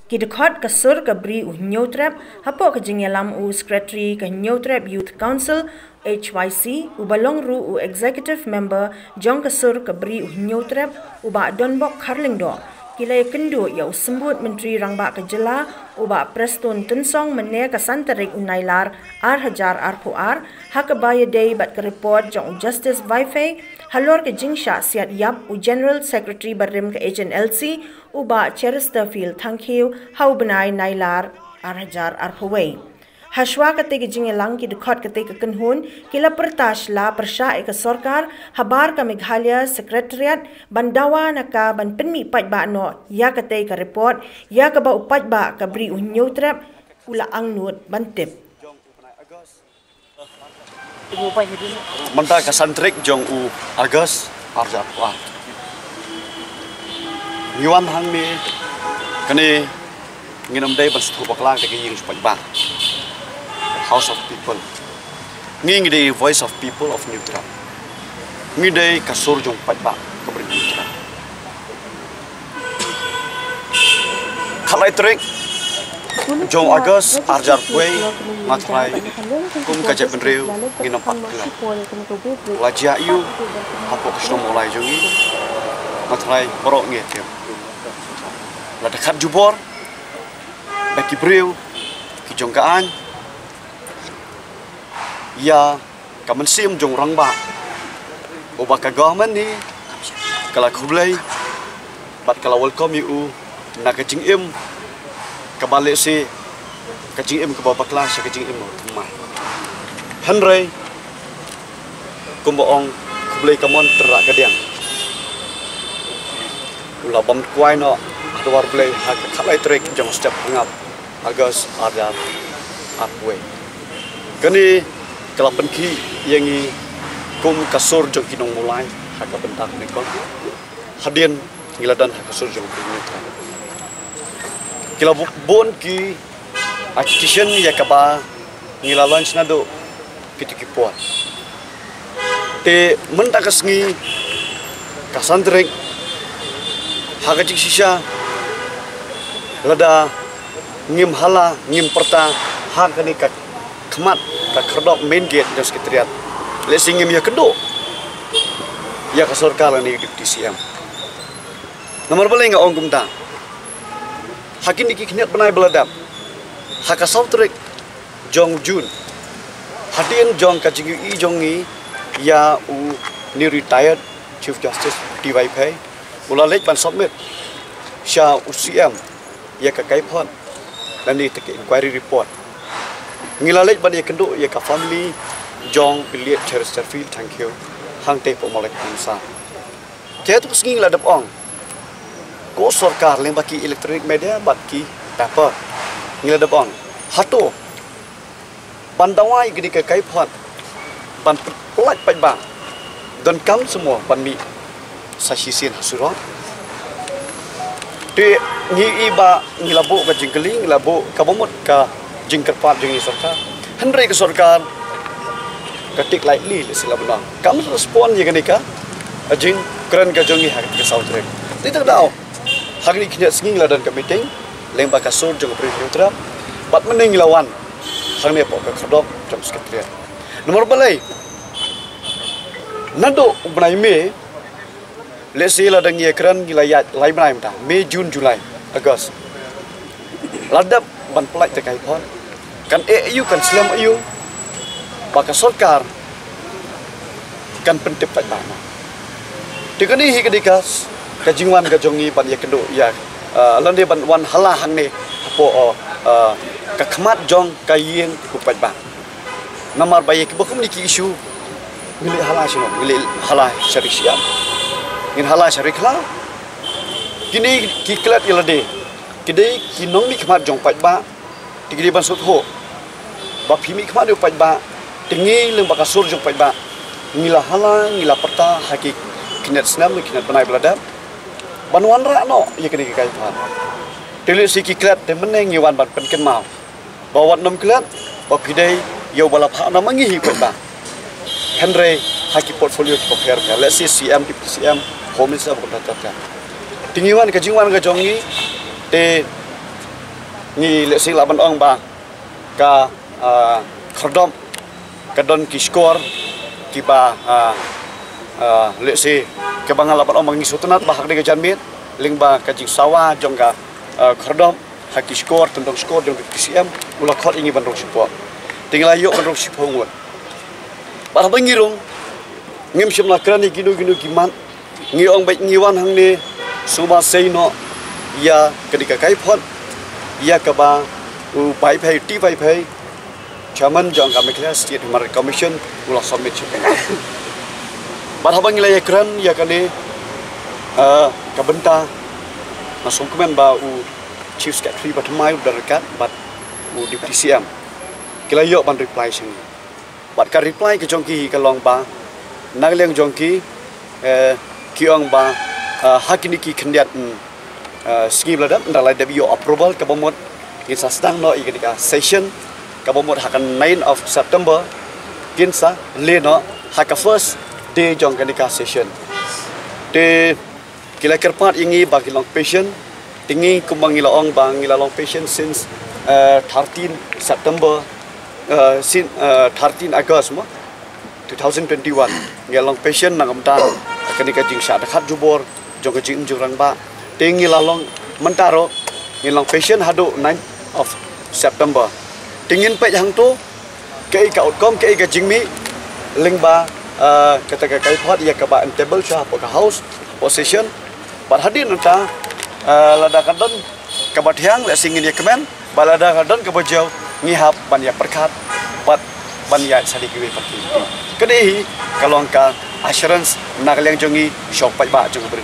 Kidekot kasur kabri nyotrap hapo kajingelam secretary ka nyotrap Youth Council HYC ubalong ru executive member jong kasur kabri nyotrap uba donbok karlingdo kilai kendo ya sembut menteri rangba kejela uba preston tensong mene kasantarik unailar hajar ar hakabaya day bat ke report jong justice wifi halor ke jingsha siat yap general secretary barim ke HNLC uba Chesterfield thankiu hau benai nailar hajar arhuway Hashwa kate jingelang ki dekhot kate ke kenhun kila pertash la persya ke sorkar habar ka Meghalaya secretariat bandawa naka ban penmi pajba no ya kate ka report ya ka ba upajba ka bri unyutrap ula angnut bantip Manta ka santrik jong u Agus arjapwa Yuan hang mi kani nginam day ban stu baklang ke ying pajba House of People. Nging the voice of people of Neutral. Nging the kasur jong pajba kabri Neutral. Khalai trik jong Agus arjar kuai matrai kum kajak benriu nginam patla. Wajah yu apa kesno mulai jongi matrai borok ngetem. La dekat jubor baki briu ki jongkaan ya kamen sim jong rangba ubaka government ni kala kublai bat kala welcome you na kajing im kabalik si kajing im ke bawah kelas kajing im temai henry kumboong kublai kamon terak kadiang ula bam kuai no adwar blai hak khalai trek jong step ngap Agus ada arway kani kalau penki yang ini kum kasur jong kinong mulai haka bentak nikon hadian ngiladan kasur jong kinong kila bon ki action ya kaba ngilalan snado kitiki puat te mentak kasngi kasandreng haka sisa lada ngim hala ngim perta haka ni kemat ka kerdok main gate dan sekretariat lesingim ya kedok ya ka sorkar ni deputy CM nomor bala nga ong kumta hakin iki kniat benai beladap haka sautrek jong jun hadin jong ka jingi i jongi ya u ni retired chief justice DYP ulalek pan submit sha UCM ya ka kaipon dan ni take inquiry report ngilalek ban ya kenduk ya ka family jong biliet Chesterfield thank you hang te po molek sa je tu sing la dap ong ko sarkar leng baki electronic media baki paper ngila dap ong hato bandawai gidi ke kai phat ban pelak pajba dan kam semua ban mi sasisin hasuro te ngi iba ngilabu ka jingkeli ngilabu ka bomot ka jingkat pat jengi sarkar henry ke sarkar ketik lightly sila benang kamu respon ye kenika jing keren ka jongi hak ke sautrek tidak dau hari ni kena singing ladan ka meeting leng ba kasur jong pri neutral bat mening lawan hang ne pok ka khodok jong sekretariat nomor balai nado ubnai me lesi ladang ye keren gilayat lai benai mta me jun julai agust ladap ban pelak te kai pon kan EU kan Islam EU baka sarkar kan pentip tak mana dikani hikadikas kajingwan kajongi ban ya kendo ya lande ban wan hala hang ne apo ka khmat jong kayeng kupat ba namar baye ke bokum niki isu mili hala sino mili hala syariah ngin hala syariah kini kiklat ilade kidai kinong mi khmat jong pat ba digri ban sut ho ba phimi khmat de pat ba tingi leng bakasur jong pat ba ngila hala ngila perta hakik kinet snam kinet banai belada banwan ra no ye kini kai phan tele siki klat te meneng ngiwan ban penken mau bawat nom klat ba pidai yo balap ha na mangi hi pat ba henry haki portfolio ko fair let's see CM DPCM home minister ko tata tingiwan ka jingwan ka jongi te ngi le si laban ong ba ka khordom kadon ki skor ki ba le si ke bang laban ong ngi sutunat ba hak de janmit ling ba ka jing sawa jong ka khordom hak ki skor tentang skor jong ki cm ula khot ingi ban rong sipo tinggal ayo ban rong sipo ngot ba ba ngi rong ngim sim la krani ginu giman ngi ong ba ngi wan hang ni suba sei no ya ketika kai phot ya ka ba u pai phai ti pai phai chairman jong ka mekla state human commission ula submit chepeng ba habang ngi la kran ya kani ka benta na songkumen ba u chief secretary ba thamai u darakat bat u deputy cm kila yo ban reply sing bat ka reply ke jong ki ka long ba nagleng jong ki kiong ba hakini ki khendiat scheme ladap ndalai debi approval ka bomot kinsa sedang no ikadika session ka bomot hakan 9 of September kinsa le no haka first day jong kadika session de kila kerpat ingi ba kilong patient tingi kumbang ilong bang ilalong patient since 13 September 13 August mo 2021 ngelong patient nangamta kenika jing sya dekat jubor jong ke jing jurang ba tingi lalong mentaro ngelong patient hadu 9 of September tingin pe hang tu ke ka outcome ke ka jing mi ling ba kata kai phot ya ka ba table sha po ka house position bar hadin nta lada kadon ka bathiang le singin ya kemen balada kadon ka bojau ngihap ban ya perkat bat ban ya sadiki we pati kedehi kalong ka assurance nagleng jongi shop pai ba jong beri